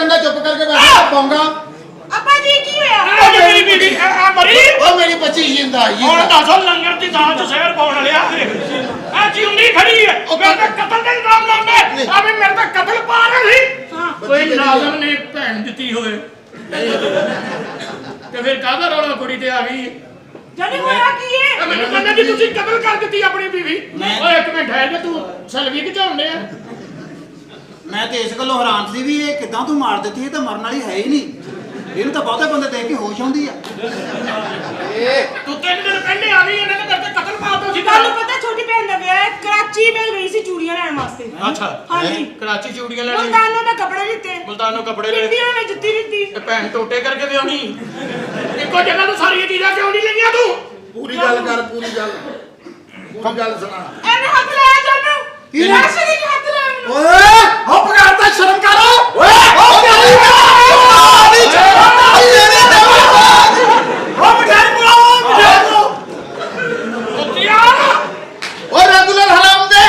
करना चुप करके बैठा पाऊंगा अब्बा जी की होया मेरी बीवी मरी ओ मेरी बच्ची जिंदा ਹੁਣ ਦੱਸੋ ਲੰਗਰ ਦੀ ਦਾਲ ਚ ਸ਼ਹਿਰ ਪਾਉਣ ਲਿਆ ਆ ਜਿਉਂਦੀ ਖੜੀ ਹੈ ਉਹ ਮੇਰੇ ਤੇ ਕਤਲ ਦਾ ਇਲਜ਼ਾਮ ਲਾਉਂਦੇ ਆ ਵੀ ਮੇਰੇ ਤੇ ਕਤਲ ਪਾ ਰਹੀ ਕੋਈ ਨਾਜ਼ਮ ਨੇ ਭੈਣ ਦਿੱਤੀ ਹੋਵੇ ਤੇ ਫਿਰ ਕਾਹਦਾ ਰੌਲਾ ਕੁੜੀ ਤੇ ਆ ਗਈ ਜਾਨੀ ਹੋਇਆ ਕੀ ਹੈ ਮੈਨੂੰ ਕਹਿੰਦਾ ਜੀ ਤੁਸੀਂ ਕਤਲ ਕਰ ਦਿੱਤੀ ਆਪਣੀ ਬੀਵੀ ਓਏ ਇੱਕ ਮਿੰਟ ਠਹਿਰ ਜਾ ਤੂੰ ਸਲਵੀ ਖਿਚਾਉਂਦੇ ਆ ਮੈਂ ਤੇ ਇਸ ਗੱਲੋਂ ਹੈਰਾਨ ਸੀ ਵੀ ਇਹ ਕਿਦਾਂ ਤੂੰ ਮਾਰ ਦਿੱਤੀ ਇਹ ਤਾਂ ਮਰਨ ਵਾਲੀ ਹੈ ਹੀ ਨਹੀਂ ਇਹਨੂੰ ਤਾਂ ਬਹੁਤੇ ਬੰਦੇ ਦੇਖ ਕੇ ਹੋਸ਼ ਆਉਂਦੀ ਆ ਤੂੰ 3 ਦਿਨ ਪਹਿਲੇ ਆ ਗਈ ਇਹਨਾਂ ਨੇ ਮੇਰੇ ਤੇ ਕਤਲ ਪਾਤਾ ਸੀ ਤੁਹਾਨੂੰ ਪਤਾ ਛੋਟੀ ਭੈਣ ਦਾ ਵਿਆਹ ਹੈ ਕਰਾਚੀ ਮੈਂ ਗਈ ਸੀ ਚੂੜੀਆਂ ਲੈਣ ਵਾਸਤੇ ਅੱਛਾ ਹਾਂਜੀ ਕਰਾਚੀ ਚੂੜੀਆਂ ਲੈਣੀ ਮੁਲਤਾਨੋਂ ਦਾ ਕੱਪੜੇ ਲਿੱਤੇ ਮੁਲਤਾਨੋਂ ਕੱਪੜੇ ਲੈ ਇੰਡੀਆ ਵਿੱਚ ਜੁੱਤੀ ਲਿੱਤੀ ਤੇ ਭੈਣ ਟੋਟੇ ਕਰਕੇ ਵਿਆਹਣੀ ਇੱਕੋ ਜਗ੍ਹਾ ਤੋਂ ਸਾਰੀਆਂ ਚੀਜ਼ਾਂ ਕਿਉਂ ਨਹੀਂ ਲਈਆਂ ਤੂੰ पूरी गल कर पूरी गल सुना ਇਹਨੇ ਹੱਥ ਲਾਇਆ ਜਾਨੂੰ ਕੀ ਰਾਸ਼ੀ ਦੇ ਹੱਥ ਲਾਇਆ ਮੈਨੂੰ ओए हो पकड़ता शर्म करो ओए हो तेरी मारी छाती मेरी दवाई हो मिठाई बुलाओ ਕੁੱਤਿਆ ओ रेगुलर हराम दे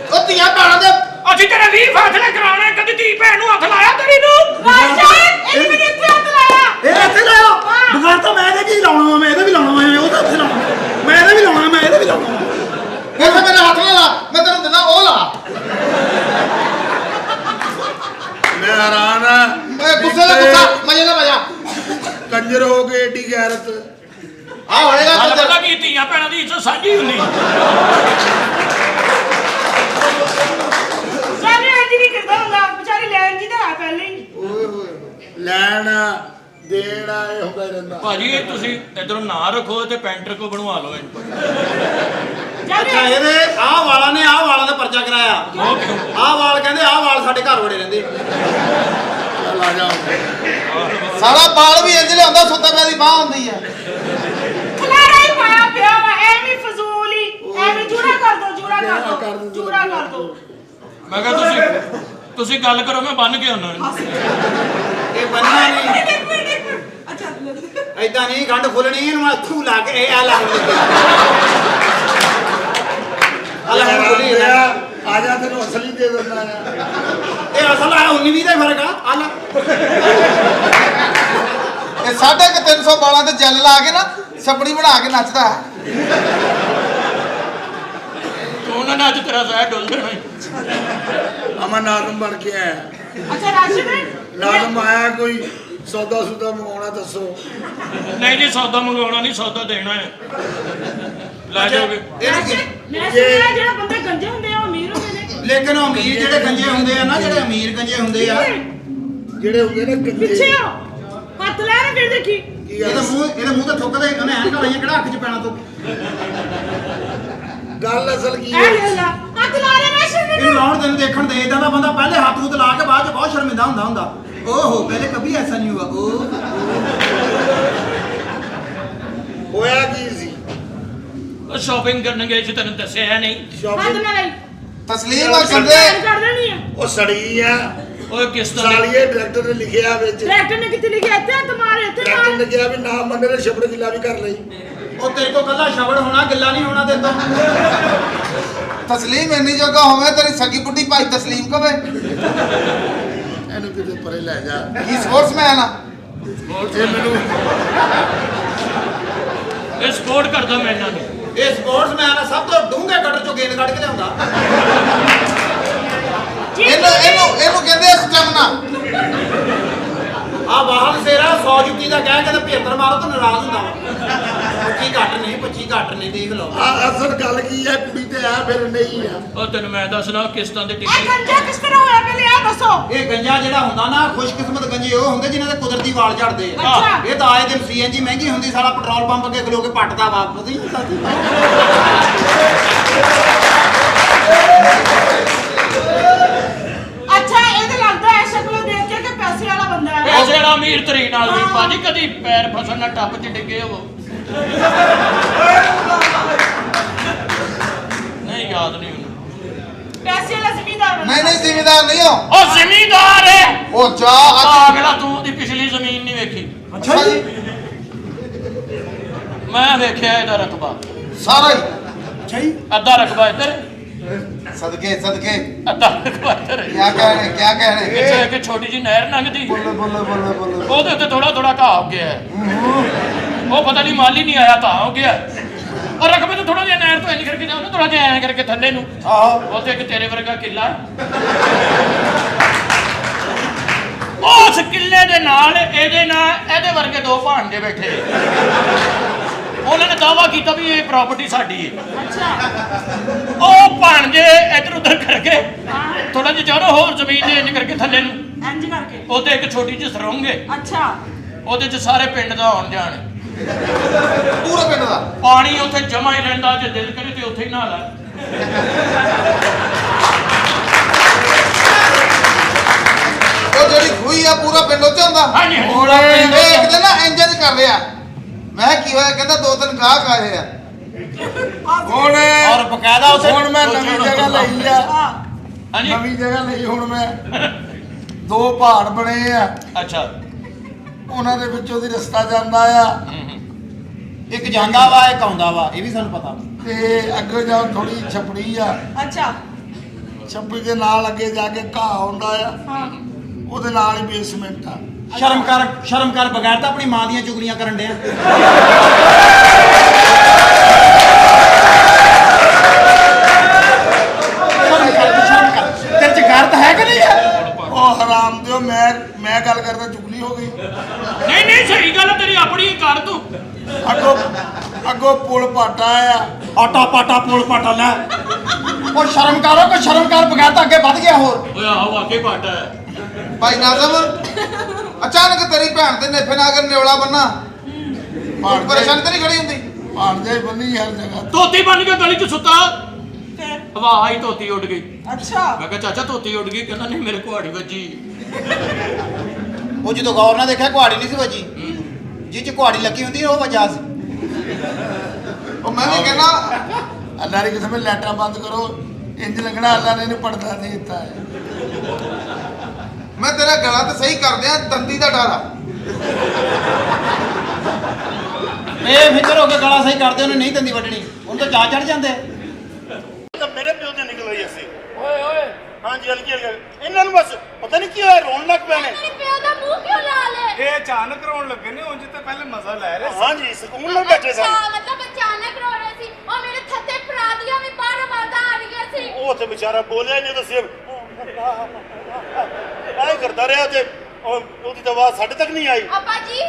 ओ तिया बाणा दे ਅਸੀਂ ਤੇਰੇ 20 ਫੈਸਲੇ ਕਰਾਉਣੇ ਕਦੀ ਧੀ ਭੈਣ ਨੂੰ ਹੱਥ ਲਾਇਆ ਤੇਰੀ ਨੂੰ ਰਾਸ਼ਾ ਇਹਨੇ ਮੈਨੂੰ ਇੱਥੇ ਹੱਥ ਲਾਇਆ ਇਹ ਇੱਥੇ ਲਾਇਆ ਬਗਾਰ ਤਾਂ ਮੈਂ ਇਹਦੇ ਕੀ ਲਾਉਣਾ ਮੈਂ ਇਹਦੇ ਵੀ ਲਾਉਣਾ ਮੈਂ ਉਹਦਾ ਇੱਥੇ ਲਾਉਣਾ ਮੈਂ ਇਹਦੇ ਵੀ ਲਾਉਣਾ ਮੈਂ ਇਹਦੇ ਵੀ ਲਾਉਣਾ ऐसे मेरे हाथ में ला मैं तेरे देना ओ ला मैं हैरान है मैं गुस्से से गुस्सा मजे ना बजा कंजर हो गए एडी गैरत आ होएगा ਗੱਲ कंजर ਪਤਾ ਕੀ ਧੀਆਂ ਭੈਣਾਂ ਦੀ ਇੱਜ਼ਤ ਸਾਂਝੀ ਹੁੰਦੀ ਜਾਨੀ ਇੰਜ ਨਹੀਂ ਕਰਦਾ ਹੁੰਦਾ ਵਿਚਾਰੀ ਲੈਣ ਜੀ ਤਾਂ ਹੈ ਪਹਿਲੇ ਹੀ लैन देना ये होता ही रहता ਭਾਜੀ ਇਹ ਤੁਸੀਂ ਇਧਰੋਂ ਨਾ ਰੱਖੋ ਤੇ ਪੈਂਟਰ ਕੋ ਬਣਵਾ ਲਓ ਇਹਨੂੰ ਅੱਛਾ ਇਹਦੇ ਆਹ ਵਾਲਾਂ ਨੇ ਆਹ ਵਾਲਾਂ ਦਾ ਪਰਚਾ ਕਰਾਇਆ ਆਹ ਵਾਲ ਕਹਿੰਦੇ ਆਹ ਵਾਲ ਸਾਡੇ ਘਰ ਵੜੇ ਰਹਿੰਦੇ चल आ जाओ ਸਾਲਾ ਬਾਲ ਵੀ ਇੰਜ ਲਿਆਉਂਦਾ ਸੁੱਤਾ ਪਿਆ ਦੀ ਬਾਹ ਹੁੰਦੀ ਆ ਖਲਾਰਾ ਹੀ ਪਾਇਆ ਪਿਆ ਵਾ ਐਵੇਂ ਫਜ਼ੂਲ ਹੀ ਐਵੇਂ ਜੂੜਾ ਕਰ ਦੋ ਜੂੜਾ ਕਰ ਦੋ ਜੂੜਾ ਕਰ ਦੋ ਮੈਂ ਕਿਹਾ ਤੁਸੀਂ ਗੱਲ ਕਰੋ ਮੈਂ ਬੰਨ ਕੇ ਆਉਣਾ ਇਹ ਬੰਨਣਾ ਨਹੀਂ ਇੱਕ ਮਿੰਟ ਅੱਛਾ ਐਦਾਂ ਨਹੀਂ ਗੰਢ ਫੁੱਲਣੀ ਇਹਨੂੰ ਹੱਥੂ ਲਾ ਕੇ ਇਹ ਆ ਲਾ आ जा तेन असली दे देना है ਇਹ ਅਸਲ ਆ 19 ਦਾ ਫਰਕ ਆ ਲਾ ਇਹ 350 ਬਾਲਾਂ ਤੇ ਜੈਲ ਲਾ ਕੇ ਨਾ ਛਪੜੀ ਬਣਾ ਕੇ ਨੱਚਦਾ ਉਹਨਾਂ ਨੇ ਅੱਜ ਤੇਰਾ ਸਾਹ ਡੁੱਲ ਜਾਣਾ अमन नाजम बन के आया ਅੱਛਾ ਰਾਸ਼ੀ ਨੇ नाजम आया कोई सौदा सुदा मंगाना दसो ਨਹੀਂ ਜੀ ਸੌਦਾ ਮੰਗਵਾਉਣਾ ਨਹੀਂ ਸੌਦਾ ਦੇਣਾ ਹੈ ਲੈ ਜਾਓਗੇ ਮੈਂ ਸੁਣਿਆ ਜਿਹੜਾ ਬੰਦੇ ਗੰਜੇ ਹੁੰਦੇ ਆ ਉਹ ਅਮੀਰ ਹੁੰਦੇ ਨੇ ਲੇਕਿਨ ਉਹ ਅਮੀਰ ਜਿਹੜੇ ਗੰਜੇ ਹੁੰਦੇ ਆ ਨਾ ਜਿਹੜੇ ਅਮੀਰ ਗੰਜੇ ਹੁੰਦੇ ਆ जेड़े होंगे ना ਪਿੱਛੇ गंजे ਹੋ ਹੱਥ ਲੈ ਨਾ ਫਿਰ ਦੇਖੀ ਇਹਦੇ ਮੂੰਹ ਤੇ ਥੁੱਕਦੇ ਉਹਨੇ ਐਨਕਾਂ ਲਾਈਆਂ ਕਿਹੜਾ ਅੱਖ 'ਚ ਪੈਣਾ ਤੂੰ गल असल की ਐ है ਲੈ ਲਾ ਹੱਥ ਲਾ ਲੈ ਰਾਸ਼ੀ ਇਹਨੂੰ ਨੇ ਲਾਉਣ ਤੈਨੂੰ ਦੇਖਣ ਦੇ ਇਦਾਂ ਦਾ ਬੰਦਾ ਪਹਿਲੇ ਹੱਥ ਹੁੱਥ ਲਾ ਕੇ ਬਾਅਦ 'ਚ ਬਹੁਤ ਸ਼ਰਮਿੰਦਾ ਹੁੰਦਾ ਓਹੋ ਪਹਿਲੇ ਕभी ऐसा नहीं हुआ ओ होया की सी ਉਹ ਸ਼ਾਪਿੰਗ ਕਰਨ ਗਏ ਸੀ ਤੈਨੂੰ ਦੱਸਿਆ ਨਹੀਂ ਹੱਥ शॉपिंग ਨਾ ਲਈ ਤਸਲੀਮ ਆ ਕੰਦੇ ਕਰ ਦੇਣੀ ਆ ओ सड़ी है ਓਏ ਕਿਸ ਤਰ੍ਹਾਂ सालिए डायरेक्टर ने लिखिया विच ਡਾਇਰੈਕਟਰ ਨੇ ਕਿੱਥੇ ਲਿਖਿਆ ਇੱਥੇ ਹੱਥ ਮਾਰ ਇੱਥੇ डायरेक्टर ਮਾਰ ने कहा भी ना मंने ने शब्द गिला भी कर लई ਉਹ ਤੇਰੇ ਕੋਲ ਕੱਲਾ ਸ਼ਬਦ ਹੋਣਾ ਗੱਲਾਂ ਨਹੀਂ ਹੋਣਾ ਤੇਰੇ ਤੋਂ ਤਸਲੀਮ ਇੰਨੀ ਜਗ੍ਹਾ ਹੋਵੇ ਤੇਰੀ ਸਗੀ ਬੁੱਢੀ ਭਾਈ ਤਸਲੀਮ ਕਵੇ ਇਹਨੂੰ ਕਿਤੇ ਪਰੇ ਲੈ ਜਾ ਕੀ ਸਪੋਰਟਸਮੈਨ ਆ ਇਹ ਮੈਨੂੰ ਇਹ ਸਪੋਰਟ ਕਰਦਾ ਮੈਂ ਇਹਨਾਂ ਨੂੰ ਇਹ ਸਪੋਰਟਸਮੈਨ ਆ ਸਭ ਤੋਂ ਡੂੰਘੇ ਕਟਰ ਚੋਂ ਗੇਂਦ ਕੱਢ ਕੇ ਲਿਆਉਂਦਾ ਇਹਨੂੰ ਕਹਿੰਦੇ ਸਟੈਮਨਾ ਆ ਬਾਹਰ ਸੇਰਾ 100 ਜੁੱਤੀ ਦਾ ਕਹਿ ਕੇ ਤੇ 75 ਮਾਰੋ ਤਾਂ ਨਾਰਾਜ਼ ਹੁੰਦਾ ਵਾ 25 ਘੱਟ ਨਹੀਂ 25 ਘੱਟ ਨਹੀਂ ਦੇਖ ਲਓ ਅਸਲ ਗੱਲ ਕੀ ਹੈ ਕੁੜੀ ਤੇ ਆ ਫਿਰ ਨਹੀਂ ਆ ਉਹ ਤੈਨੂੰ ਮੈਂ ਦੱਸਣਾ ਕਿਸ਼ਤਾਂ ਦੇ ਇਹ ਟਿੱਕੇ ਗੰਜਾ ਕਿਸ ਤਰ੍ਹਾਂ ਹੋਇਆ ਪਹਿਲੇ ਆ ਦੱਸੋ ਇਹ ਗੰਜਾ ਜਿਹੜਾ ਹੁੰਦਾ ਨਾ ਖੁਸ਼ਕਿਸਮਤ ਗੰਜੇ ਉਹ ਹੁੰਦੇ ਜਿਨ੍ਹਾਂ ਦੇ ਕੁਦਰਤੀ ਵਾਲ ਝੜਦੇ ਆ ਅੱਛਾ। ਇਹ ਤਾਂ ਆਏ ਦਿਨ ਸੀਐਨਜੀ ਮਹਿੰਗੀ ਹੁੰਦੀ ਸਾਲਾ ਪੈਟਰੋਲ ਪੰਪ ਅੱਗੇ ਖਲੋ ਕੇ ਪੱਟਦਾ ਵਾਪਸ ਹੀ ਸਾਥੀ ਅੱਛਾ ਇਹਦੇ ਲੱਗਦਾ ਐ ਸ਼ਕਲੋਂ ਦੇਖ ਕੇ ਕਿ ਪੈਸੇ ਵਾਲਾ ਬੰਦਾ ਹੈ ਪੈਸੇ ਵਾਲਾ ਅਮੀਰ ਤਰੀਨ ਨਾਲ ਵੀ ਭਾਜੀ ਕਦੀ ਪੈਰ ਫਸਣ ਨਾਲ ਟੱਪ ਚ ਡਿੱਗੇ ਹੋ ਨਹੀਂ ਯਾਦ ਨਹੀਂ ਉਹਨੂੰ ਪੈਸੇ ਵਾਲਾ ਜ਼ਮੀਂਦਾਰ ਨਹੀਂ ਜ਼ਿਮੀਦਾਰ ਨਹੀਂ ਹੋ ਉਹ ਜ਼ਿਮੀਂਦਾਰ ਹੈ ਉਹ ਜਾ ਅਗਲਾ ਤੂੰ ਉਹਦੀ ਪਿਛਲੀ ਜ਼ਮੀਨ ਨਹੀਂ ਵੇਖੀ ਅੱਛਾ ਜੀ ਮੈਂ ਵੇਖਿਆ ਇਹਦਾ ਰਕਬਾ ਸਾਰਾ ਹੀ ਅੱਛਾ ਜੀ ਅੱਧਾ ਰਕਬਾ ਇੱਧਰ सदके सदके ਅੱਧਾ ਕੁਆਟਰ क्या कह रहे क्या कह रहे ਇੱਥੇ ਇੱਕ ਛੋਟੀ ਜਿਹੀ ਨਹਿਰ ਲੰਘਦੀ बोलो बोलो बोलो बोलो ਉਹਦੇ ਉੱਤੇ ਥੋੜਾ ਥੋੜਾ ਘਾਹ ਹੋ ਗਿਆ ਹੈ। ਉਹ ਪਤਾ ਨਹੀਂ ਮਾਲੀ ਨਹੀਂ ਆਇਆ ਘਾਹ ਹੋ ਗਿਆ ਔਰ ਰਕਬੇ ਤੋਂ ਥੋੜਾ ਜਿਹਾ ਨਹਿਰ ਤੋਂ ਇੰਜ ਕਰਕੇ ਜਾਓ ਨਾ ਥੋੜਾ ਜਿਹਾ ਐਂ ਕਰਕੇ ਥੱਲੇ ਨੂੰ आहो ਉੱਥੇ ਇੱਕ ਤੇਰੇ ਵਰਗਾ ਕਿੱਲਾ ਉਸ ਕਿੱਲੇ ਦੇ ਨਾਲ ਇਹਦੇ ਵਰਗੇ ਦੋ ਭਾਣਜੇ ਬੈਠੇ ਉਹਨਾਂ ਨੇ ਦਾਅਵਾ ਕੀਤਾ ਵੀ ਇਹ ਪ੍ਰਾਪਰਟੀ ਸਾਡੀ ਹੈ ਅੱਛਾ ਉਹ ਭਾਣਜੇ ਇੱਧਰ ਉੱਧਰ ਕਰਕੇ ਥੋੜਾ ਜਿਹਾ ਜਾਓ ਹੋਰ ਜ਼ਮੀਨ ਦੇ ਇੰਜ ਕਰਕੇ ਥੱਲੇ ਨੂੰ ਇੰਜ ਕਰਕੇ ਉਹਦੇ ਇੱਕ ਛੋਟੀ ਜਿਹੀ ਸਰੰਗ ਹੈ ਅੱਛਾ ਉਹਦੇ 'ਚ ਸਾਰੇ ਪਿੰਡ ਦਾ ਆਉਣ ਜਾਣ ਹੈ। पूरा पिंड दा ਪਾਣੀ ਉੱਥੇ ਜਮਾ ਹੀ ਰਹਿੰਦਾ ਜੇ ਦਿਲ ਕਰੇ ਤੇ ਉੱਥੇ ਹੀ ਨਹਾ ਲੈ ਉਹ ਜਿਹੜੀ ਖੂਹੀ ਆ ਪੂਰਾ ਪਿੰਡ ਉੱਤੇ ਹੁੰਦਾ ਹਾਂਜੀ, ਹਾਂਜੀ। ਹੁਣ ਇਹ ਇੱਕ ਦਿਨ ਨਾ ਇੰਜਨ ਕਰ ਰਿਹਾ ਮੈਂ ਕੀ ਹੋਇਆ ਕਹਿੰਦਾ ਦੋ ਤਿੰਨ ਗਾਹਕ ਆਏ ਆ ਹੁਣ ਔਰ ਬਕਾਇਦਾ ਉੱਥੇ ਹੁਣ ਮੈਂ ਨਵੀਂ ਜਗ੍ਹਾ ਲਈ ਆ ਹਾਂਜੀ ਨਵੀਂ ਜਗ੍ਹਾ ਲਈ ਹੁਣ ਮੈਂ ਦੋ ਪਹਾੜ ਬਣੇ ਆ ਅੱਛਾ ਉਹਨਾਂ ਦੇ ਵਿੱਚੋਂ ਦੀ ਰਸਤਾ ਜਾਂਦਾ ਆ ਇੱਕ ਜਾਂਦਾ ਵਾ ਇੱਕ ਆਉਂਦਾ ਵਾ ਇਹ ਵੀ ਸਾਨੂੰ ਪਤਾ ਤੇ ਅੱਗੇ ਜਾ ਥੋੜੀ ਛਪੜੀ ਆ ਅੱਛਾ ਛਪੜੀ ਦੇ ਨਾਲ ਅੱਗੇ ਜਾ ਕੇ ਘਾਹ ਆਉਂਦਾ ਆ ਹਾਂ ਉਹਦੇ ਨਾਲ ਹੀ ਬੇਸਮੈਂਟ ਆ ਸ਼ਰਮ ਕਰ ਬਗੈਰ ਤਾਂ ਆਪਣੀ ਮਾਂ ਦੀਆਂ ਚੁਗਲੀਆਂ ਕਰਨ ਡਿਆ ਸ਼ਰਮ ਕਰ ਤੇਰੇ ਚ ਗੈਰਤ ਹੈ ਕਿ ਨਹੀਂ ਹੈ ਉਹ ਹਰਾਮ ਦਿਓ ਮੈਂ ਗੱਲ ਕਰਦਾ ਚੁਗਲੀ ਹੋ ਗਈ ਨਹੀਂ ਨਹੀਂ ਸਹੀ ਗੱਲ ਤੇਰੀ ਆਪਣੀ ਕਰ ਤੂੰ ਅੱਗੋਂ ਪੁਲ ਪਾਟਾ ਆ ਆਟਾ ਪਾਟਾ ਪੋਲ ਪਾਟਾ ਲੈ ਉਹ ਸ਼ਰਮ ਕਰੋ ਕਿ ਸ਼ਰਮ ਕਰ ਬਗੈਰ ਤਾਂ ਅੱਗੇ ਵੱਧ ਗਿਆ ਹੋਰ ਓਏ ਆਹੋ ਵਾਕੇ ਪਾਟਾ ਹੈ ਭਾਈ ਨਾਜ਼ਮ ਅਚਾਨਕ ਤੇਰੀ ਭੈਣ ਦੇ ਨੇਫੇ ਨਾਲ ਅਗਰ ਨਿਵਲਾ ਬੰਨਾ ਪਰੇਸ਼ਾਨ ਤੇ ਨਹੀਂ ਖੜੀ ਹੁੰਦੀ ਭਾਂਡੇ ਬੰਨੀ ਹਰ ਜਗ੍ਹਾ ਧੋਤੀ ਬਣ ਕੇ ਗਲੀ 'ਚ ਸੁੱਤਾ ਫਿਰ ਹਵਾ ਆਈ ਧੋਤੀ ਉੱਡ ਗਈ ਅੱਛਾ ਮੈਂ ਕਿਹਾ ਚਾਚਾ ਧੋਤੀ ਉੱਡ ਗਈ ਕਹਿੰਦਾ ਨਹੀਂ ਮੇਰੇ ਕੁਹਾੜੀ ਵੱਜੀ ਉਹ ਜਦੋਂ ਗੌਰ ਨਾਲ ਦੇਖਿਆ ਕੁਹਾੜੀ ਨਹੀਂ ਸੀ ਵੱਜੀ ਜਿਹ ਚ ਕੁਹਾੜੀ ਲੱਗੀ ਹੁੰਦੀ ਉਹ ਵਜਾ ਸੀ ਉਹ ਮੈਂ ਵੀ ਕਹਿੰਦਾ ਅੱਲਾ ਦੀ ਕਿਸਮ ਲੈਟਾਂ ਬੰਦ ਕਰੋ ਇੰਜ ਲੱਗਣਾ ਅੱਲਾ ਨੇ ਇਹਨੂੰ ਪੜਦਾ ਦੇ ਦਿੱਤਾ ਹੈ ਮੈਂ ਤੇਰਾ ਗਲਾ ਤੇ ਸਹੀ ਕਰ ਦਿਆਂ ਦੰਦੀ ਦਾ ਡਰ ਆ ਇਹ ਫਿਕਰ ਹੋ ਕੇ ਗਲਾ ਸਹੀ ਕਰਦੇ ਉਹਨੇ ਨਹੀਂ ਦੰਦੀ ਵੱਢਣੀ ਉਹਨੂੰ ਤਾਂ ਜਾ ਚੜ ਜਾਂਦੇ ਤਾਂ ਮੇਰੇ ਪਿਓ ਤੇ ਨਿਕਲ ਆਈ ਅਸੀਂ ਓਏ ਓਏ ਹਾਂਜੀ ਹਲਕੀ ਹਲਕੀ ਇਹਨਾਂ ਨੂੰ ਬਸ ਪਤਾ ਨਹੀਂ ਕੀ ਹੋਇਆ ਰੋਣ ਲੱਗ ਪਏ ਨੇ ਮੇਰੇ ਪਿਓ ਦਾ ਮੂੰਹ ਕਿਉਂ ਲਾਲ ਹੈ ਇਹ ਅਚਾਨਕ ਰੋਣ ਲੱਗੇ ਨੇ ਉਂਝ ਤਾਂ ਪਹਿਲੇ ਮਜ਼ਾ ਲੈ ਰਹੇ ਸੀ ਹਾਂਜੀ ਸਕੂਲ ਨਾਲ ਬੈਠੇ ਸਨ ਅੱਛਾ ਮਤਲਬ ਅਚਾਨਕ ਰੋ ਰਹੇ ਸੀ ਉਹ ਮੇਰੇ ਥੱਤੇ ਫਰਾਦੀਆਂ ਵੀ ਬਾਹਰੋਂ ਬਾਹਰ ਆ ਰਹੀਆਂ ਸੀ ਉਹ ਤੇ ਵਿਚਾਰਾ ਬੋਲਿਆ ਨਹੀਂ ਤਾਂ ਸਿਰ ਐ ਕਰਦਾ ਰਿਹਾ ਤੇ ਉਹਦੀ ਤਾਂ ਆਵਾਜ਼ ਸਾਡੇ ਤੱਕ ਨਹੀਂ ਆਈ ਅੱਬਾ ਜੀ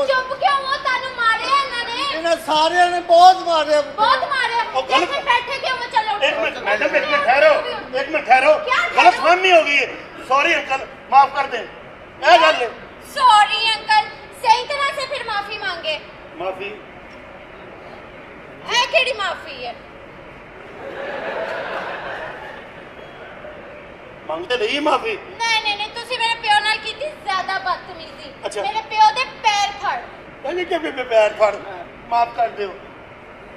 ਚੁੱਪ ਕਿਉਂ ਹੋ ਤੁਹਾਨੂੰ ਮਾਰਿਆ ਇਹਨਾਂ ਨੇ ਇਹਨਾਂ ਸਾਰਿਆਂ ਨੇ ਬਹੁਤ ਮਾਰਿਆ ਬਹੁਤ ਮਾਰਿਆ ਉਹ ਗਲਤ- ਇੱਥੇ ਬੈਠੇ ਕਿਉਂ ਹੋ ਚਲੋ ਇੱਕ ਮਿੰਟ ਮੈਡਮ ਇੱਕ ਮਿੰਟ ਠਹਿਰੋ ਇੱਕ ਮਿੰਟ ਠਹਿਰੋ क्या ठहरो? ਗਲਤ ਫਹਿਮੀ ਹੋ ਗਈ ਹੈ ਸੌਰੀ ਅੰਕਲ ਮਾਫ ਕਰ ਦੇ ਇਹ ਗੱਲ ਹੈ सॉरी अंकल सही तरह से फिर माफी मांगे ਮਾਫੀ ऐ केड़ी माफी है ਮੰਗਦੇ ਲਈ ਮਾਫੀ नहीं तुसी मेरे प्यो नाल कीती ज्यादा बदतमीजी अच्छा। मेरे प्यो दे पैर फड़ ਕਹਿੰਦੇ ਕਿ ਬੇਬੇ ਪੈਰ ਫੜ ਮਾਫ ਕਰ ਦਿਓ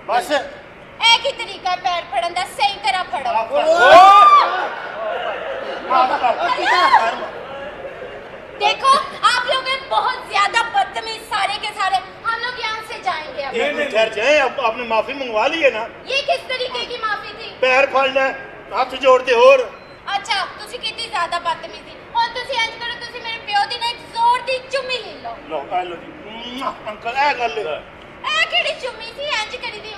ਬਸ ऐ की तरीका है पैर फड़न दा सही तरह फड़ो ਮਾਫ ਕਰ देखो आप लोग हैं बहुत ज्यादा बदतमीज सारे के सारे हम लोग यहाँ से जाएंगे अब एक मिनट ठहर जाए अब आपने माफी मंगवा ली है ना ये किस तरीके की माफी थी पैर फड़ ले हाथ जोड़ते और अच्छा तुसी कितनी ज्यादा बदतमीजी और तुसी इंज करो तुसी मेरे प्यो दी ना एक जोर दी चुम्मी ले लो लो आ लो जी अंकल ए गल ए केड़ी चुम्मी थी इंज करी दी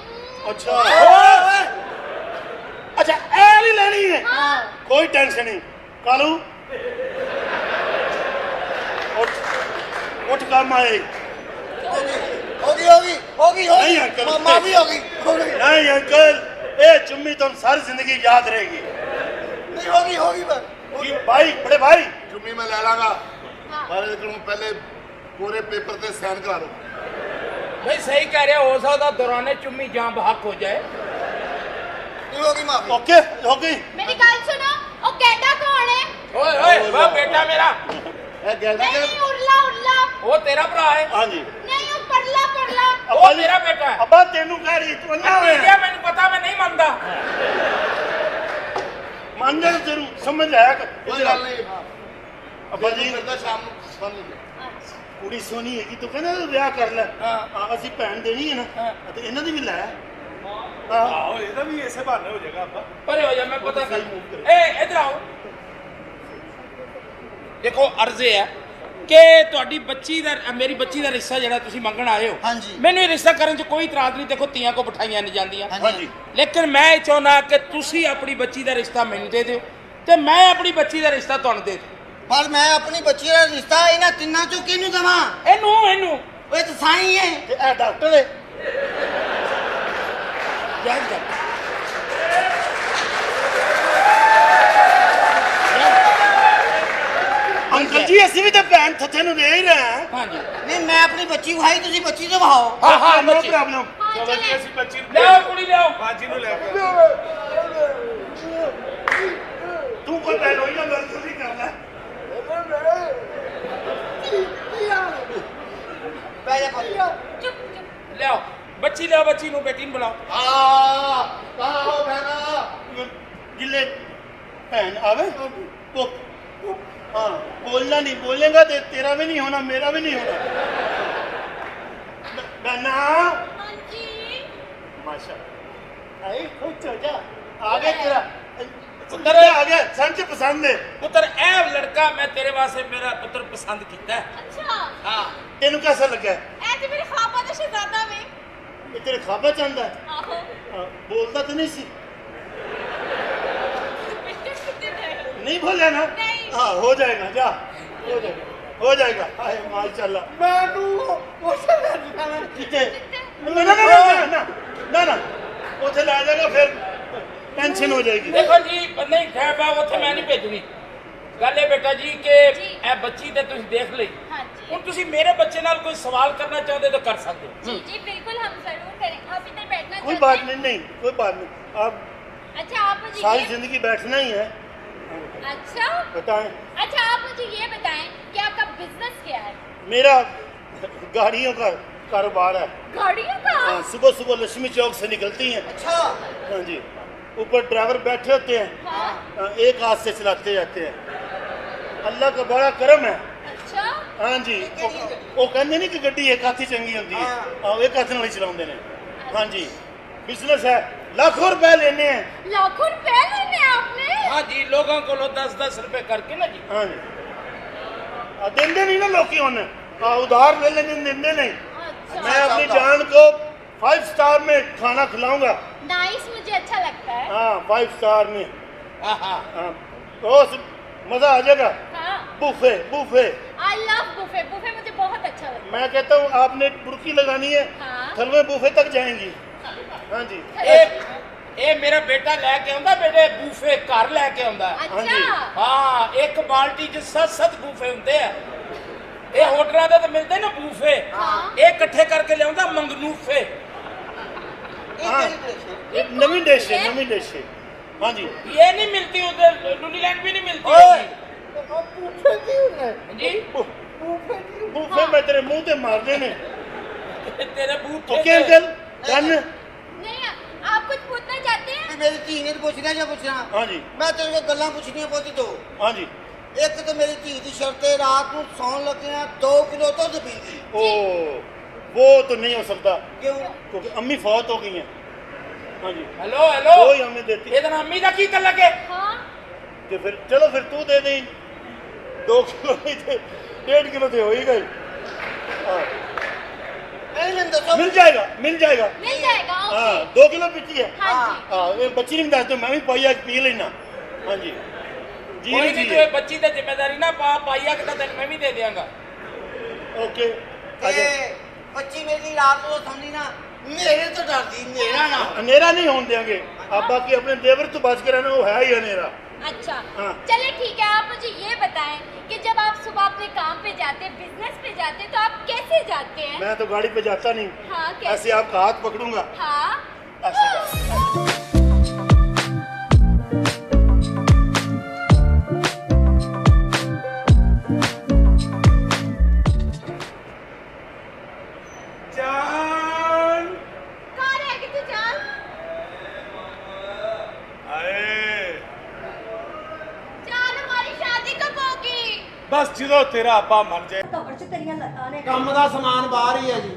अच्छा अच्छा ए नहीं लेनी है हाँ कोई टेंशन नहीं कालू उठ काम आए होगी नहीं अंकल माफी होगी नहीं अंकल ए चुम्मी तुम सारी जिंदगी याद रहेगी नहीं होगी कि भाई बड़े भाई चुम्मी मैं ले लांगा हाँ पर पहले पूरे पेपर पे साइन करा दो भाई सही कह रहे हो सकता दौराने चुम्मी जहाँ बहक हो जाए नहीं होगी माफी ओके हो गई मेरी गल सुनो ओ कहता कौन है ओए ओए वाह बेटा मेरा नहीं उरला उरला वो तेरा भरा है हाँ जी नहीं ओ परला परला वो मेरा बेटा है अब्बा तेनू कह रही तू अन्ना है क्या मैंने पता मैं नहीं मानता मान जा तेनू समझ आया कोई गल नहीं अब्बा जी करता शाम को सुन लेंगे ਕੁੜੀ ਸੋਹਣੀ ਹੈਗੀ ਤੂੰ ਕਹਿੰਦਾ ਵਿਆਹ ਕਰ ਲੈ ਹਾਂ ਅਸੀਂ ਭੈਣ ਦੇਣੀ ਹੈ ਨਾ ਤੇ ਇਹਨਾਂ ਦੀ ਵੀ ਲੈ ਆਹੋ ਇਹਦਾ ਵੀ ਇਸੇ ਬਹਾਨੇ ਹੋ ਜਾਏਗਾ ਆਪਾਂ ਪਰੇ ਹੋ ਜਾ ਮੈਂ ਪਤਾ ਕਰ ਏ ਇਧਰ ਆਓ ਦੇਖੋ ਅਰਜ਼ ਇਹ ਹੈ ਕਿ ਤੁਹਾਡੀ ਬੱਚੀ ਦਾ ਮੇਰੀ ਬੱਚੀ ਦਾ ਰਿਸ਼ਤਾ ਜਿਹੜਾ ਤੁਸੀਂ ਮੰਗਣ ਆਏ ਹੋ ਹਾਂਜੀ। ਮੈਨੂੰ ਇਹ ਰਿਸ਼ਤਾ ਕਰਨ 'ਚ ਕੋਈ ਇਤਰਾਜ਼ ਨਹੀਂ ਦੇਖੋ ਧੀਆਂ ਕੋ ਬਿਠਾਈਆਂ ਨਹੀਂ ਜਾਂਦੀਆਂ ਹਾਂਜੀ ਲੇਕਿਨ ਮੈਂ ਇਹ ਚਾਹੁੰਦਾ ਕਿ ਤੁਸੀਂ ਆਪਣੀ ਬੱਚੀ ਦਾ ਰਿਸ਼ਤਾ ਮੈਨੂੰ ਦੇ ਦਿਓ ਤੇ ਮੈਂ ਆਪਣੀ ਬੱਚੀ ਦਾ ਰਿਸ਼ਤਾ ਤੁਹਾਨੂੰ ਦੇ ਦਿਓ ਪਰ ਮੈਂ ਆਪਣੀ ਬੱਚੀ ਦਾ ਰਿਸ਼ਤਾ ਇਹਨਾਂ ਤਿੰਨਾਂ ਚੋਂ ਕਿਹਨੂੰ ਦਵਾਂ? ਇਹਨੂੰ ਉਹ ਤਾਂ ਸਾਈ ਹੈ। ਤੇ ਇਹ ਡਾਕਟਰ ਹੈ ਜਾ ਜਾ ਅੰਕਲ ਜੀ ਅਸੀਂ ਵੀ ਤਾਂ ਭੈਣ ਥੱਥੇ ਨੂੰ ਦੇ ਹੀ ਰਹੇ ਹਾਂ ਹਾਂਜੀ ਨਹੀਂ ਮੈਂ ਆਪਣੀ ਬੱਚੀ ਵਿਖਾਈ ਤੁਸੀਂ ਬੱਚੀ ਤੋਂ ਵਿਖਾਓ। ਹਾਂ ਨੋ ਬੱਚੀ ਪ੍ਰੋਬਲਮ हाँ, ਚਲੋ ਜੀ चलें। ਅਸੀਂ ਬੱਚੀ ਨੂੰ ਲਿਆਓ ਕੁੜੀ ਲਿਆਓ ਬਾਜੀ ਨੂੰ ਲੈ ਕੇ ਤੂੰ ਕੋਈ ਬੈਲ ਹੋਈ ਨਾ ਗੱਲ ਤੁਸੀਂ ਕਰਨਾ ਬਹਿ ਜਾ ਪੁੱਤ। चुप चुप ਲਿਆਓ ਬੱਚੀ ਲਿਆਓ ਬੱਚੀ ਨੂੰ ਬੇਟੀ ਨੂੰ ਬੁਲਾਓ ਆਓ ਭੈਣਾ ਗਿੱਲੇ ਭੈਣ ਆਵੇ ਪੁੱਤ हाँ बोलना नहीं बोलेगा तो तेरा भी नहीं होना मेरा भी नहीं होना बहना हाँ जी माशा आई खुश हो जा आ गया तेरा पुत्र आ गया समझ पसंद है ਪੁੱਤਰ ਇਹ ਲੜਕਾ ਮੈਂ ਤੇਰੇ ਵਾਸਤੇ ਮੇਰਾ ਪੁੱਤਰ ਪਸੰਦ ਕੀਤਾ ਹੈ। अच्छा ਹਾਂ तेन कैसा लगा है ऐ ते मेरे ख्वाबा दा शहजादा वे ये तेरे ख्वाबा चाहता है आहो बोलता तो नहीं सी बिस्किट कितने थे नहीं बोले ना नहीं। हाँ हो जाएगा जा हो जाएगा हाय माशाल्लाह कितने ना ना ना ना ना ना उसे ला जाएगा फिर टेंशन हो जाएगी ਦੇਖੋ ਜੀ ਨਹੀਂ ਖੈਰ ਬਾ ਉੱਥੇ ਮੈਂ ਨਹੀਂ ਭੇਜਣੀ ਗੱਲ ਇਹ ਬੇਟਾ ਜੀ ਕਿ ਜੀ। ਇਹ ਬੱਚੀ ਤੇ ਤੁਸੀਂ ਦੇਖ ਲਈ हाँ जी ਹੁਣ ਤੁਸੀਂ ਮੇਰੇ ਬੱਚੇ ਨਾਲ ਕੋਈ ਸਵਾਲ ਕਰਨਾ ਚਾਹੁੰਦੇ ਤਾਂ ਕਰ ਸਕਦੇ ਹੋ जी जी बिल्कुल हम जरूर करेंगे आप इधर बैठना कोई चाहते बात हैं? नहीं नहीं कोई बात नहीं आप अच्छा आप मुझे सारी ये जिंदगी बैठना ही है अच्छा बताएं अच्छा आप मुझे ये बताएं कि आपका बिजनेस क्या है मेरा गाड़ियों का कारोबार है गाड़ियों का हाँ, सुबह सुबह लक्ष्मी चौक से निकलती हैं अच्छा हाँ जी ऊपर ड्राइवर बैठे होते हैं हाँ हाँ, एक हाथ से चलाते जाते हैं अल्लाह का बड़ा करम है अच्छा हाँ जी वो कहते नहीं कि गड्डी एक हाथ ही चंगी होती है हाँ एक हाथ नाल ही चलाते हैं हाँ जी बिजनेस है लाखों रुपए लेने हैं लाखों रुपए लेने आपने हाँ जी लोगों को 10-10 रुपए करके ना जी हाँ जी देंदे नहीं ना लोग उन्हें उधार ले लेने देंदे नहीं अच्छा मैं अपनी जान को 5 स्टार में खाना खिलाऊंगा नाइस मुझे अच्छा लगता है हाँ 5 स्टार में हाँ हाँ हाँ तो मजा आ जाएगा हाँ buffet buffet I love buffet buffet मुझे बहुत अच्छा लगता मैं कहता हूँ आपने बुरकी लगानी है हाँ। थलवे बुफे तक जाएंगी हाँ जी ਇਹ ਮੇਰਾ ਬੇਟਾ ਲੈ ਕੇ ਆਉਂਦਾ ਬੇਟੇ ਬੂਫੇ ਘਰ ਲੈ ਕੇ ਆਉਂਦਾ है हाँ जी। अच्छा ਹਾਂ ਇੱਕ ਬਾਲਟੀ 'ਚ 7 ਬੂਫੇ ਹੁੰਦੇ ਆ ਇਹ ਹੋਟਲਾਂ ਦੇ ਤਾਂ ਮਿਲਦੇ ਨਾ ਬੂਫੇ ਇਹ ਇਕੱਠੇ ਕਰਕੇ ਲਿਆਉਂਦਾ ਮੰਗਨੂਫੇ हाँ ये नवी डिश है नवी डिश है हाँ जी ये नहीं मिलती उधर न्यूजीलैंड भी नहीं मिलती ओए। होगी। जी बुफे में तेरे मुंह ते मारने ने तेरे बूफे ओके अंकल डन नहीं आप कुछ पूछना चाहते हैं ਮੇਰੀ ਧੀ ਨੇ ਪੁੱਛਣਾ ਜਾਂ ਪੁੱਛਣਾ? हाँ जी ਮੈਂ ਤੇਰੇ ਕੋਲ ਗੱਲਾਂ ਪੁੱਛਣੀਆਂ ਪੁੱਛ ਦੋ। हाँ जी ਇੱਕ ਤਾਂ ਮੇਰੀ ਧੀ ਦੀ ਸ਼ਰਤ ਹੈ ਰਾਤ ਨੂੰ ਸੌਣ ਲੱਗਿਆ 2 ਕਿਲੋ ਦੁੱਧ ਪੀਂਦੀ। ओ वो तो नहीं हो सकता ਕਿਉਂ? क्योंकि अम्मी फौत हो गई हैं हाँ जी हेलो हेलो वो ही हमें देती ये तो अम्मी का की तलक है हाँ कि फिर चलो फिर तू दे दे 2 किलो नहीं थे 1.5 किलो थे हो ही गए हाँ, ਇਹ ਮੈਨੂੰ ਦੱਸੋ मिल जाएगा मिल जाएगा हाँ ओके 2 किलो पीती है हाँ जी हाँ ये बच्ची नहीं बताते मैं भी पाइया पी लेना हाँ जी जी कोई जी नहीं तू बच्ची की जिम्मेदारी ना पा पाइया कि तेन मैं भी दे देंगा ओके आजा ਇਹ ਬੱਚੀ ਮੇਰੀ ਰਾਤ ਨੂੰ ਸੌਂਦੀ ਨਾ ਮੇਰੇ ਤੋਂ ਡਰਦੀ ਮੇਰਾ ਨਾ। अंधेरा नहीं होने देंगे आप बाकी अपने देवर तो बच के रहना वो है ही अंधेरा अच्छा हाँ। चलिए ठीक है आप मुझे ये बताएं कि जब आप सुबह अपने काम पे जाते हैं बिजनेस पे जाते हैं तो आप कैसे जाते हैं मैं तो गाड़ी पे जाता नहीं हाँ कैसे ऐसे आपका हाथ पकड़ूंगा हाँ ऐसे जाऊंगा। जान कहाँ रह गई तू जान आए जान हमारी शादी कब होगी बस ਜਦੋਂ ਤੇਰਾ ਆਪਾ ਮਰ ਜਾਏ ਕਬਰ ਚ ਤੇਰੀਆਂ ਲੱਤਾਂ ਨੇ ਕੰਮ ਦਾ ਸਮਾਨ ਬਾਹਰ ਹੀ ਹੈ ਜੀ।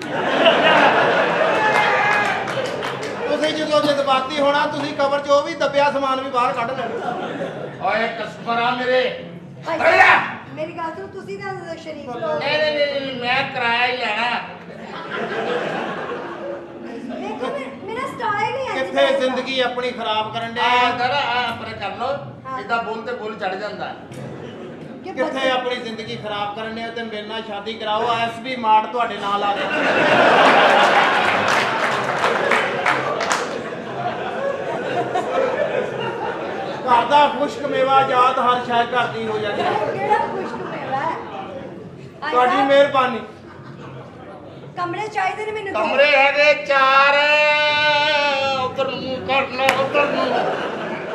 ਤੁਸੀਂ ਜਦੋਂ ਜਜ਼ਬਾਤੀ ਹੋਣਾ ਤੁਸੀਂ ਕਬਰ 'ਚ ਉਹ ਵੀ ਦੱਬਿਆ ਸਮਾਨ ਵੀ ਬਾਹਰ ਕੱਢ ਲੈਣਾ। ਓਏ ਕਸਮਰਾ ਮੇਰੇ ਭਾਈ ਅਰੇ ਸਾਹਿਬ, ਮੇਰੀ ਗੱਲ ਸੁਣੋ, ਤੁਸੀਂ ਤਾਂ ਸ਼ਰੀਫ ਲੋਕ ਨਹੀਂ ਮੈਂ ਕਿਰਾਇਆ ਹੀ ਲੈਣਾ। ਦੇਖੋ ਮੇਰਾ ਸਟਾਈਲ ਹੀ ਹੈ ਜੀ ਕਿੱਥੇ ਵੈਸੇ। ਜ਼ਿੰਦਗੀ ਆਪਣੀ ਖਰਾਬ ਕਰਨ ਦੇ ਆ ਦਰ ਆ ਪਰ ਕਰ ਲੋ ਜਿੱਦਾਂ ਬੋਲ ਤੇ ਬੋਲ ਚੜ ਜਾਂਦਾ। ਕਿ ਕਿੱਥੇ ਬੱਚੇ- ਆਪਣੀ ਜ਼ਿੰਦਗੀ ਖਰਾਬ ਕਰਨ ਦੇ ਤੇ ਮੇਰੇ ਨਾਲ ਸ਼ਾਦੀ ਕਰਾਓ। ਐਸਬੀ ਮਾਰਟ ਤੁਹਾਡੇ ਨਾਲ ਆ ਗਿਆ। ਘਰ ਦਾ ਖੁਸ਼ਕ ਮੇਵਾ ਜਾਤ ਹਰ ਸ਼ੈ ਘਰ ਦੀ ਹੋ ਜਾਂਦੀ ਹੈ। ਕਿਹੜਾ ਖੁਸ਼ਕ ਮੇਵਾ ਹੈ ਭਾਈ ਤੁਹਾਡੀ ਸਾਹਿਬ, ਮਿਹਰਬਾਨੀ। ਕਮਰੇ ਚਾਹੀਦੇ ਨੇ ਮੈਨੂੰ ਦੋ। ਕਮਰੇ ਹੈਗੇ 4 ਉਧਰ ਨੂੰ ਕਰਨਾ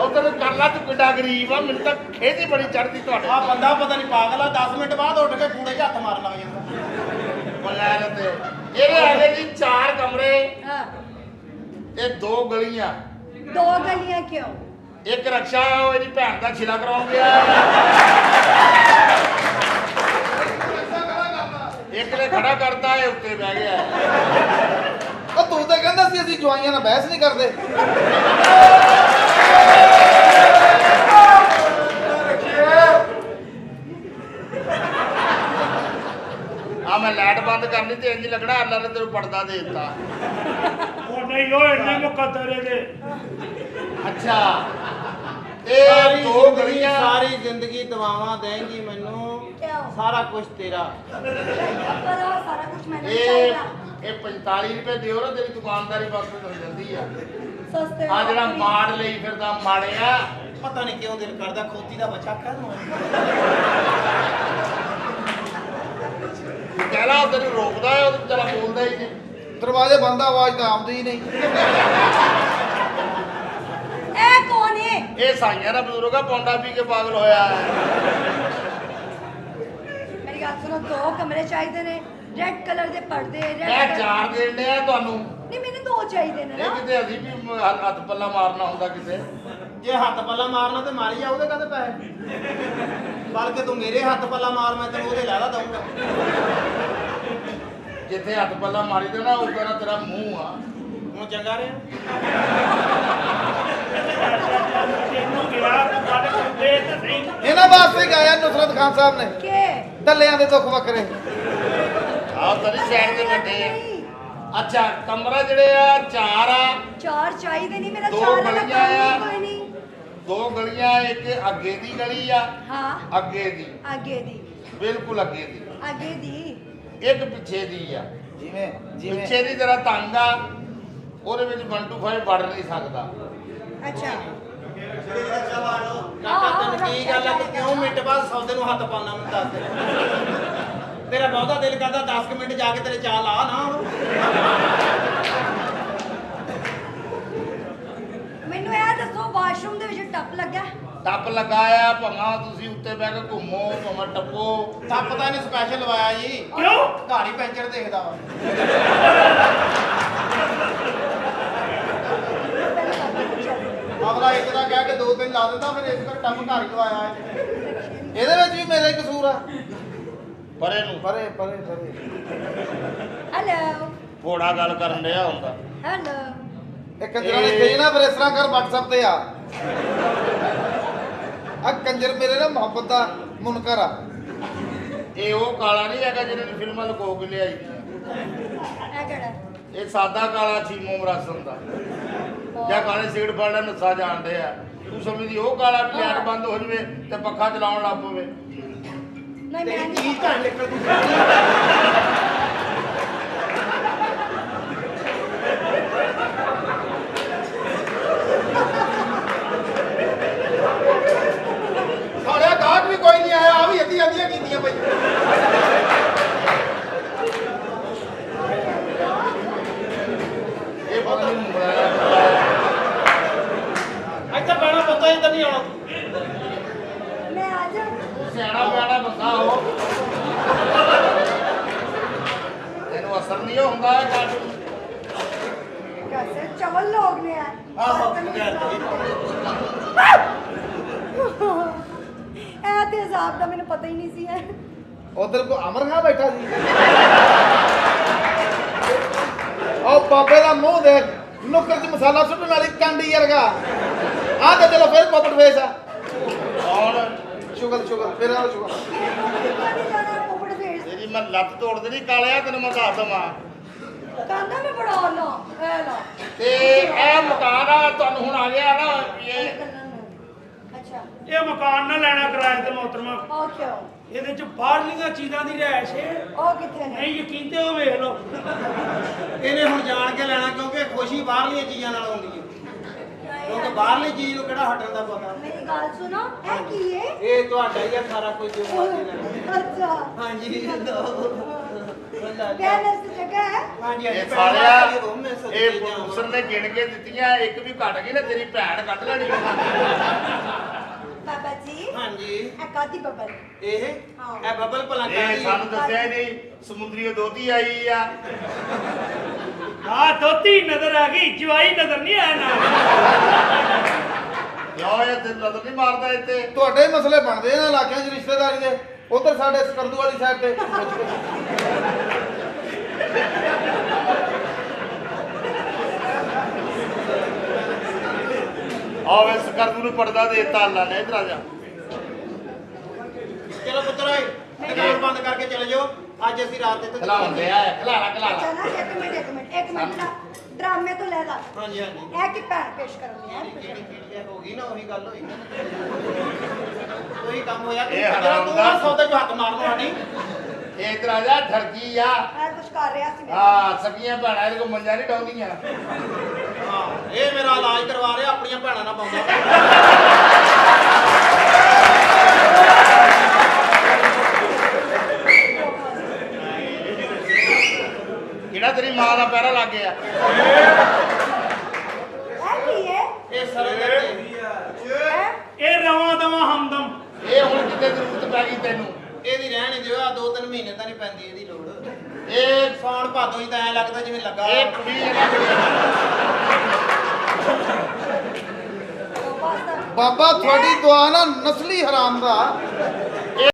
ਉਧਰ ਨੂੰ ਕਰਨਾ ਤੂੰ ਕਿੱਡਾ ਗਰੀਬ ਆ। ਮੈਨੂੰ ਤਾਂ ਖੇਦੀ ਬੜੀ ਚੜਦੀ ਤੁਹਾਡੇ। ਆ ਬੰਦਾ ਪਤਾ ਨਹੀਂ ਪਾਗਲ ਆ 10 ਮਿੰਟ ਬਾਅਦ ਉੱਠ ਕੇ ਕੂੜੇ 'ਚ ਹੱਥ ਮਾਰਨ ਲੱਗ ਜਾਂਦਾ। ਬੋਲਿਆ ਤੇ ਇਹਦੇ ਹੈਗੇ ਜੀ 4 ਕਮਰੇ ਹਾਂ, ਤੇ 2 ਗਲੀਆਂ। ਦੋ ਗਲੀਆਂ ਕਿਉਂ? ਇੱਕ ਰਕਸ਼ਾ ਉਹ ਇਹਦੀ ਭੈਣ ਦਾ ਛਿਲਾ ਕਰਾਉਣ ਗਿਆ। ਇੱਕ ਨੇ ਖੜਾ ਕਰਤਾ ਇਹ ਉੱਤੇ ਬਹਿ ਗਿਆ। ਉਹ ਤੂੰ ਤਾਂ ਕਹਿੰਦਾ ਸੀ ਅਸੀਂ ਜਵਾਈਆਂ ਨਾਲ ਬਹਿਸ ਨਹੀਂ ਕਰਦੇ। ਆ ਮੈਂ ਲਾਈਟ ਬੰਦ ਕਰਨੀ ਤੇ ਇੰਜ ਲੱਗਣਾ ਅੱਲਾ ਨੇ ਤੈਨੂੰ ਪਰਦਾ ਦੇ ਦਿੱਤਾ। ਉਹ ਨਹੀਂ ਉਹ ਇੰਨੇ ਮੁਕੱਦਰ ਇਹਦੇ। ਅੱਛਾ ਇਹ ਸਾਰੀ 2 ਜ਼ਿੰਦਗੀ ਗਲੀਆਂ ਸਾਰੀ ਜ਼ਿੰਦਗੀ ਦਵਾਵਾਂ ਦੇਂਗੀ ਮੈਨੂੰ। ਕਿਉਂ? ਸਾਰਾ ਕੁਝ ਤੇਰਾ। ਪਰ ਉਹ ਸਾਰਾ ਕੁਝ ਮੈਨੂੰ ਇਹ ਚਾਹੀਦਾ। ਇਹ 45 ਰੁਪਏ ਦਿਓ ਨਾ ਤੇਰੀ ਦੁਕਾਨਦਾਰੀ ਵਾਸਤੇ ਹੋ ਜਾਂਦੀ ਆ। ਸਸਤੇ ਆ ਜਿਹੜਾ ਮਾੜ ਲਈ ਫਿਰਦਾ ਮਾੜਿਆ। ਪਤਾ ਨਹੀਂ ਕਿਉਂ ਦਿਲ ਕਰਦਾ ਖੋਤੀ ਦਾ ਬੱਚਾ ਕਹਿ ਦਵਾਂ। ਕਹਿਲਾ ਤੈਨੂੰ ਰੋਕਦਾ ਹੈ ਉਹ ਵਿਚਾਰਾ ਬੋਲਦਾ ਹੀ ਨਹੀਂ। ਦਰਵਾਜ਼ੇ ਬੰਦ ਆ, ਆਵਾਜ਼ ਤਾਂ ਆਉਂਦੀ ਹੀ ਨਹੀਂ। ਇਹ ਕੌਣ ਹੈ? ਇਹ ਸਾਈਆਂ ਦਾ ਬਜ਼ੁਰਗ ਆ ਪੌਂਡਾ ਪੀ ਕੇ ਪਾਗਲ ਹੋਇਆ ਹੈ। ਮੇਰੀ ਗੱਲ ਸੁਣੋ, ਦੋ ਕਮਰੇ ਚਾਹੀਦੇ ਨੇ, ਰੈੱਡ ਕਲਰ ਦੇ ਪਰਦੇ, ਮੈਂ 4 ਦੇਣ ਡਿਆ ਤੁਹਾਨੂੰ। ਨਹੀਂ ਮੈਨੂੰ ਦੋ ਚਾਹੀਦੇ ਨੇ ਇਹ ਨਾ। ਕਿਤੇ ਅਸੀਂ ਵੀ ਹੱਥ ਪੱਲਾ ਮਾਰਨਾ ਹੁੰਦਾ ਕਿਤੇ। ਜੇ ਹੱਥ ਪੱਲਾ ਮਾਰਨਾ ਤੇ ਮਾਰੀ ਜਾ, ਉਹਦੇ ਕਾਹਦੇ ਪੈਸੇ? ਬਲਕਿ ਤੂੰ ਮੇਰੇ ਹੱਥ ਪੱਲਾ ਮਾਰ, ਮੈਂ ਤੈਨੂੰ ਉਹਦੇ ਲੈਦਾ ਦਊਂਗਾ। ਜਿੱਥੇ ਹੱਥ ਪੱਲਾ ਮਾਰੀ ਦੇ ਨਾ ਉਹ ਕਹਿੰਦਾ ਤੇਰਾ ਮੂੰਹ ਆ। ਹੁਣ ਚੰਗਾ ਰਿਹਾ। ਇਹਨੂੰ ਗਿਆ ਗੱਲ ਕਰਦੇ ਤਾਂ ਨਹੀਂ। ਇਹਨਾਂ ਵਾਸਤੇ ਗਾਇਆ ਨੁਸਰਤ ਖਾਨ ਸਾਹਿਬ ਨੇ ਕਿ ਦੱਲਿਆਂ ਦੇ ਦੁੱਖ ਵੱਖਰੇ। ਆਹ ਤੇਰੀ ਸਾਈਡ ਤੇ ਬੈਠੇ। ਅੱਛਾ ਕਮਰਾ ਜਿਹੜੇ ਆ 4 ਆ। ਚਾਰ ਚਾਹੀਦੇ ਨਹੀਂ, ਮੇਰਾ ਦੋ ਚਾਰ ਵਾਲਾ ਗਲੀਆਂ ਆ। ਕੰਮ ਹੀ ਕੋਈ ਨਹੀਂ। 2 ਗਲੀਆਂ, ਇੱਕ ਅੱਗੇ ਦੀ ਗਲੀ ਆ। ਹਾਂ, ਅੱਗੇ ਦੀ ਅੱਗੇ ਦੀ, ਬਿਲਕੁਲ ਅੱਗੇ ਦੀ। ਅੱਗੇ ਦੀ। ਇੱਕ ਪਿੱਛੇ ਦੀ ਆ। ਜਿਵੇਂ ਪਿੱਛੇ ਦੀ ਜਰਾ ਤੰਗ ਆ, ਉਹਦੇ ਵਿੱਚ 1 to 5 ਵੜ ਨਹੀਂ ਸਕਦਾ। ਅੱਛਾ, ਕਾਕਾ ਤੈਨੂੰ ਕੀ ਗੱਲ ਆ ਕਿ ਕਿਉਂ ਮਿੰਟ ਬਾਅਦ ਸੌਦੇ ਨੂੰ ਹੱਥ ਪਾਉਣਾ ਮੈਨੂੰ ਦੱਸ ਦੇ। ਤੇਰਾ ਬਹੁਤਾ ਦਿਲ ਕਰਦਾ 10 ਮਿੰਟ ਜਾ ਕੇ ਤੇਰੇ ਚਾਲ ਆ ਨਾ ਹੁਣ। ਮੈਨੂੰ ਇਹ ਦੱਸੋ, ਵਾਸ਼ਰੂਮ ਦੇ ਵਿੱਚ ਟੱਪ ਲੱਗਾ? ਟੱਪ ਲਗਾਇਆ ਭਾਵੇਂ ਤੁਸੀਂ ਉੱਤੇ ਬਹਿ ਕੇ ਘੁੰਮੋ ਭਾਵੇਂ ਟੱਪੋ। ਟੱਪ ਤਾਂ ਇਹਨੇ ਸਪੈਸ਼ਲ ਲਵਾਇਆ ਜੀ। ਕਿਉਂ? ਘਰ ਹੀ ਪੈਂਚਰ ਦੇਖਦਾ ਵਾ। ਅਗਲਾ ਇੱਕ ਦਾ ਕਹਿ ਕੇ 2-3 ਲਾ ਦਿੰਦਾ, ਫਿਰ ਇਸ ਕਰ ਟੱਪ ਘਰ ਹੀ ਲਵਾਇਆ ਹੈ। ਇਹਦੇ ਵਿੱਚ ਵੀ ਮੇਰਾ ਹੀ ਕਸੂਰ ਆ। ਪਰੇ ਨੂੰ ਪਰੇ ਪਰੇ ਪਰੇ। ਹੈਲੋ, ਘੋੜਾ ਗੱਲ ਕਰਨ ਡਿਆ ਹੁੰਦਾ। ਹੈਲੋ। ਇਹ ਕੰਜਰਾਂ ਨੇ ਕਹੀ ਨਾ ਫਿਰ ਇਸ ਤਰ੍ਹਾਂ ਕਰ WhatsApp ਤੇ ਆ। ਆ ਕੰਜਰ ਮੇਰੇ ਨਾਲ ਮੁਹੱਬਤ ਦਾ ਮੁਨਕਰ ਆ। ਇਹ ਉਹ ਕਾਲਾ ਨਹੀਂ ਹੈਗਾ ਜਿਹਨੇ ਫਿਲਮਾਂ ਲੁਕੋ ਕੇ ਲਿਆਈ ਦੀਆਂ। ਇਹ ਕਿਹੜਾ? ਇਹ ਸਾਦਾ ਕਾਲਾ ਛੀਮੋ ਮਰਾਸਮ ਦਾ ਜਾਂ ਕਾਲੇ ਸਿਗਰਟ ਫੜਨਾ ਨੱਸਾ ਜਾਣਦੇ ਆ। ਤੂੰ ਸਮਝਦੀ ਉਹ ਕਾਲਾ ਵੀ ਲਾਈਟ ਬੰਦ ਹੋ ਜਵੇ ਤੇ ਪੱਖਾ ਚਲਾਉਣ ਲੱਗ ਪਵੇ। ਨਹੀਂ ਮੈਂ ਤੇਰੀ ਨਹੀਂ ਚੀਜ਼ ਘਰ ਨਿਕਲਦੀ। ਸਾਲਿਆ ਗਾਹਕ ਵੀ ਕੋਈ ਨਹੀਂ ਆਇਆ, ਆ ਵੀ ਅੱਧੀਆਂ ਕੀਤੀਆਂ ਬਈ। ਇਹ ਪਤਾ ਨਹੀਂ ਮੁੰਗਲਾ ਇੱਥੇ ਬਹਿਣਾ ਪਤਾ ਇੱਧਰ ਨਹੀਂ ਆਉਣਾ। ਮੈਂ ਆ ਜਾ। ਸਿਆਣਾ ਪਿਆਣਾ ਬੰਦਾ ਹੋ। ਤੈਨੂੰ ਅਸਰ ਨਹੀਂ ਹੁੰਦਾ ਇਹ ਕਾਟੂ। कैसे चवल लोग ने यार। ਇਹ ਤੇ ਹਿਸਾਬ ਦਾ ਮੈਨੂੰ ਪਤਾ ਹੀ ਨਹੀਂ ਸੀ। ਉਧਰ ਕੋ ਅਮਰ ਖਾਂ ਬੈਠਾ ਸੀ। ਉਹ ਬਾਬੇ ਦਾ ਮੂੰਹ ਦੇਖ, ਨੁੱਕਰ 'ਚ ਮਸਾਲਾ ਸੁੱਟਣ ਵਾਲੀ ਕਾਂਡੀ ਵਰਗਾ ਆ ਤੇ ਚਲੋ ਫਿਰ ਪੋਪਟ ਫੇਸ ਆ ਕੌਣ ਸ਼ੁਗਲ ਫਿਰ ਆ ਸ਼ੁਗਲ ਕਿੱਥੇ ਜਾਣਾ ਪੋਪੜ ਫੇਸ ਤੇਰੀ ਮੈਂ ਲੱਤ ਤੋੜ ਦੇਣੀ ਕਾਲਿਆ ਤੈਨੂੰ ਮੈਂ ਦੱਸ ਦਵਾਂ ਕਹਿੰਦਾ ਮੈਂ ਬੜਾ ਲਾ ਐ ਲਾ ਤੇ ਇਹ ਮਕਾਨ ਆ ਤੁਹਾਨੂੰ ਹੁਣ ਆ ਗਿਆ ਨਾ ਇਹ ਅੱਛਾ ਇਹ ਮਕਾਨ ਨਾ ਲੈਣਾ ਕਿਰਾਏ ਤੇ ਮੋਹਤਰਮਾ ਉਹ ਕਿਉਂ ਇਹਦੇ ਚ ਬਾਹਰਲੀਆਂ ਚੀਜ਼ਾਂ ਦੀ ਰਹਿائش ਹੈ ਉਹ ਕਿੱਥੇ ਨੇ ਨਹੀਂ ਯਕੀਨ ਤੇ ਉਹ ਵੇਖ ਲਓ ਇਹਨੇ ਹੁਣ ਜਾਣ ਕੇ ਲੈਣਾ ਕਿਉਂਕਿ ਖੁਸ਼ੀ ਬਾਹਰਲੀਆਂ ਚੀਜ਼ਾਂ ਨਾਲ ਆਉਂਦੀ ਹੈ ਕਿਉਂਕਿ ਬਾਹਰਲੀ ਚੀਜ਼ ਨੂੰ ਕਿਹੜਾ ਹਟਣ ਦਾ ਪਤਾ ਮੇਰੀ ਗੱਲ ਸੁਣੋ ਇਹ ਕੀ ਹੈ ਇਹ ਤੁਹਾਡਾ ਹੀ ਆ ਸਾਰਾ ਕੁਝ ਜੋ ਮਰਜ਼ੀ ਲੈਣਾ ਅੱਛਾ ਹਾਂਜੀ ਕਹਿਣੇ ਦੀ ਜਗ੍ਹਾ ਹੈ ਹਾਂਜੀ ਇਹ ਸਾਲਿਆ ਇਹ ਪ੍ਰੋਡਿਊਸਰ ਨੇ ਗਿਣ ਕੇ ਦਿੱਤੀਆਂ ਇੱਕ ਵੀ ਘਟ ਗਈ ਨਾ ਤੇਰੀ ਭੈਣ ਕੱਢ ਲੈਣੀ ਬਾਬਾ ਜੀ ਹਾਂਜੀ ਇਹ ਕਾਦੀ ਬਬਲ ਇਹ ਬੱਬਲ ਭਲਾ ਇਹ ਸਾਨੂੰ ਦੱਸਿਆ ਹੀ ਨਹੀਂ ਸਮੁੰਦਰੀ ਦੋਤੀ ਆਈ ਆ ਆ ਦੋਤੀ ਨਜ਼ਰ ਆ ਗਈ ਜਵਾਈ ਨਜ਼ਰ ਨਹੀਂ ਆਇਆ ਨਾ ਯੋ ਇਹ ਤੇ ਨਜ਼ਰ ਨਹੀਂ ਮਾਰਦਾ ਇੱਥੇ ਤੁਹਾਡੇ ਮਸਲੇ ਬਣਦੇ ਇਹਨਾਂ ਇਲਾਕਿਆਂ 'ਚ ਰਿਸ਼ਤੇਦਾਰੀ ਦੇ ਉਧਰ ਸਾਡੇ ਸਕਰਦੂ ਵਾਲੀ ਸਾਈਡ ਤੇ ਆਵੇ ਸਕਰਦੂ ਨੂੰ ਪਰਦਾ ਦੇ ਦਿੱਤਾ ਅੱਲਾ ਨੇ ਇਧਰ ਆ ਜਾ ਚਲੋ ਪੁੱਤਰ ਓਏ ਦੁਕਾਨ ਬੰਦ ਕਰਕੇ ਚਲੇ ਜਾਓ ਅੱਜ ਅਸੀਂ ਰਾਤ ਦੇ ਖਲਾਉਂਦੇ ਆ ਖਲਾਲਾ ਅੱਛਾ ਨਾ ਇੱਕ ਮਿੰਟ ਡਰਾਮੇ ਤੋਂ ਲੈ ਲਾ ਹਾਂਜੀ ਇਹ ਕੀ ਭੈਣ ਪੇਸ਼ ਕਰਨੀ ਹੈ ਕਿਹੜੀ ਹੋ ਗਈ ਨਾ ਉਹੀ ਗੱਲ ਹੋਈ ਉਹੀ ਕੰਮ ਹੋਇਆ ਇਹ ਹਰਾਮ ਤੂੰ ਦਾ ਨਾ ਸੌਦੇ 'ਚ ਹੱਥ ਮਾਰਨਾ ਸਾਡੀ ਇਹ ਇਧਰ ਆ ਜਾ ਠਰਕੀ ਆ ਮੈਂ ਕੁਝ ਕਰ ਰਿਹਾ ਸੀ ਹਾਂ ਸਕੀਆਂ ਭੈਣਾਂ ਇਹਦੇ ਕੋ ਮੰਜਾ ਨਹੀਂ ਡਾਉਂਦੀਆਂ ਹਾਂ ਇਹ ਮੇਰਾ ਇਲਾਜ ਕਰਵਾ ਰਿਹਾ ਆਪਣੀਆਂ ਭੈਣਾਂ ਨਾਲ ਪਾਉਂਦਾ ਕਿਹੜਾ ਤੇਰੀ ਮਾਂ ਦਾ ਪੈਰਾ ਲੱਗ ਗਿਆ ਇਹ ਕੀ ਹੈ ਇਹ ਸਰਦ ਇਹ ਰਵਾਂ ਦਵਾਂ ਹਮਦਮ ਇਹ ਹੁਣ ਕਿਤੇ ਜ਼ਰੂਰਤ ਪੈ ਗਈ ਤੈਨੂੰ ਇਹਦੀ ਰਹਿਣ ਹੀ ਦਿਓ ਆ 2-3 ਮਹੀਨੇ ਤਾਂ ਨਹੀਂ ਪੈਂਦੀ ਇਹਦੀ ਲੋੜ ਇਹ ਸੌਣ ਭਾਦੋਂ ਹੀ ਤਾਂ ਐ ਲੱਗਦਾ ਜਿਵੇਂ ਲੱਗਾ ਇਹ ਕੁੜੀ ਬਾਬਾ ਤੁਹਾਡੀ ਦੁਆ ਨਾ ਨਸਲੀ ਹਰਾਮ ਦਾ